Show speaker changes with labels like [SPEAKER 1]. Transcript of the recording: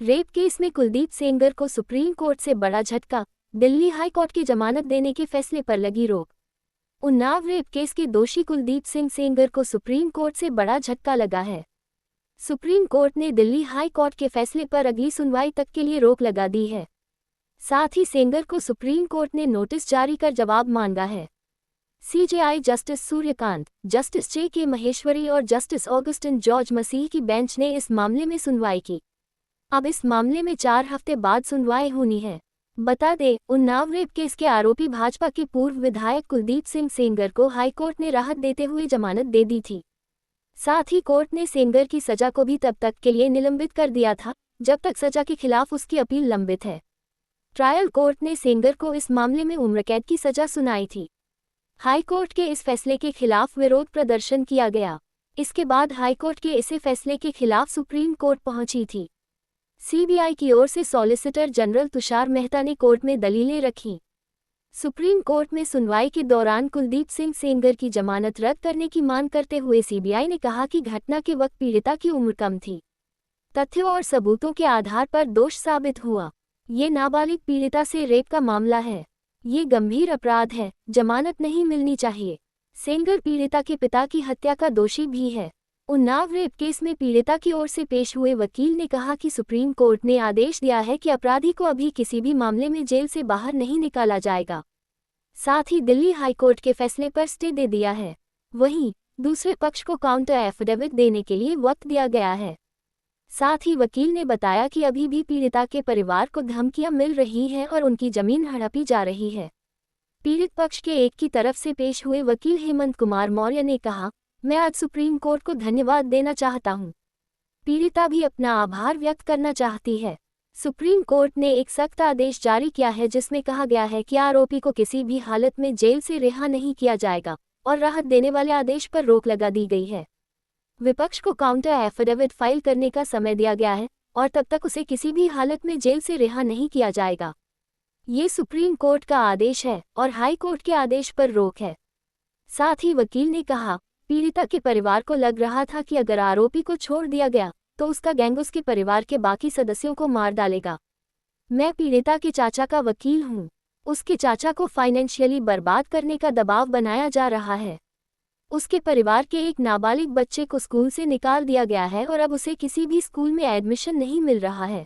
[SPEAKER 1] Rape case में कुलदीप सेंगर को supreme court से बड़ा झटका, दिल्ली हाई कोर्ट की जमानत देने के फैसले पर लगी रोक। उन्नाव रेप केस के दोषी कुलदीप सिंह सेंगर को सुप्रीम कोर्ट से बड़ा झटका लगा है। सुप्रीम कोर्ट ने दिल्ली हाई कोर्ट के फैसले पर अगली सुनवाई तक के लिए रोक लगा दी है। साथ ही सेंगर को सुप्रीम कोर्ट ने नोटिस जारी कर जवाब मांगा है। CJI justice Suryakant, justice JK. Maheshwari और जस्टिस ऑगस्टिन जॉर्ज मसीह की बेंच ने इस मामले में सुनवाई की। अब इस मामले में 4 हफ्ते बाद सुनवाई होनी है। बता दें, उन्नाव रेप केस के आरोपी भाजपा के पूर्व विधायक कुलदीप सिंह सेंगर को हाईकोर्ट ने राहत देते हुए जमानत दे दी थी। साथ ही कोर्ट ने सेंगर की सजा को भी तब तक के लिए निलंबित कर दिया था जब तक सजा के खिलाफ उसकी अपील लंबित है। ट्रायल कोर्ट ने सेंगर को इस मामले में उम्रकैद की सजा सुनाई थी। हाईकोर्ट के इस फैसले के खिलाफ विरोध प्रदर्शन किया गया। इसके बाद हाईकोर्ट के इसी फैसले के खिलाफ सुप्रीम कोर्ट पहुंची थी। सीबीआई की ओर से सॉलिसिटर जनरल तुषार मेहता ने कोर्ट में दलीलें रखीं। सुप्रीम कोर्ट में सुनवाई के दौरान कुलदीप सिंह सेंगर की जमानत रद्द करने की मांग करते हुए सीबीआई ने कहा कि घटना के वक्त पीड़िता की उम्र कम थी। तथ्यों और सबूतों के आधार पर दोष साबित हुआ। ये नाबालिग पीड़िता से रेप का मामला है। ये गंभीर अपराध है, जमानत नहीं मिलनी चाहिए। सेंगर पीड़िता के पिता की हत्या का दोषी भी है। उन्नाव रेप केस में पीड़िता की ओर से पेश हुए वकील ने कहा कि सुप्रीम कोर्ट ने आदेश दिया है कि अपराधी को अभी किसी भी मामले में जेल से बाहर नहीं निकाला जाएगा। साथ ही दिल्ली हाईकोर्ट के फैसले पर स्टे दे दिया है। वहीं दूसरे पक्ष को काउंटर एफिडेविट देने के लिए वक्त दिया गया है। साथ ही वकील ने बताया कि अभी भी पीड़िता के परिवार को धमकियां मिल रही हैं और उनकी जमीन हड़पी जा रही है। पीड़ित पक्ष के एक की तरफ से पेश हुए वकील हेमंत कुमार मौर्य ने कहा, मैं आज सुप्रीम कोर्ट को धन्यवाद देना चाहता हूं। पीड़िता भी अपना आभार व्यक्त करना चाहती है। सुप्रीम कोर्ट ने एक सख्त आदेश जारी किया है जिसमें कहा गया है कि आरोपी को किसी भी हालत में जेल से रिहा नहीं किया जाएगा और राहत देने वाले आदेश पर रोक लगा दी गई है। विपक्ष को काउंटर एफिडेविट फाइल करने का समय दिया गया है और तब तक उसे किसी भी हालत में जेल से रिहा नहीं किया जाएगा। ये सुप्रीम कोर्ट का आदेश है और हाई कोर्ट के आदेश पर रोक है। साथ ही वकील ने कहा, पीड़िता के परिवार को लग रहा था कि अगर आरोपी को छोड़ दिया गया तो उसका गैंग उसके परिवार के बाकी सदस्यों को मार डालेगा। मैं पीड़िता के चाचा का वकील हूं। उसके चाचा को फाइनेंशियली बर्बाद करने का दबाव बनाया जा रहा है। उसके परिवार के एक नाबालिग बच्चे को स्कूल से निकाल दिया गया है और अब उसे किसी भी स्कूल में एडमिशन नहीं मिल रहा है।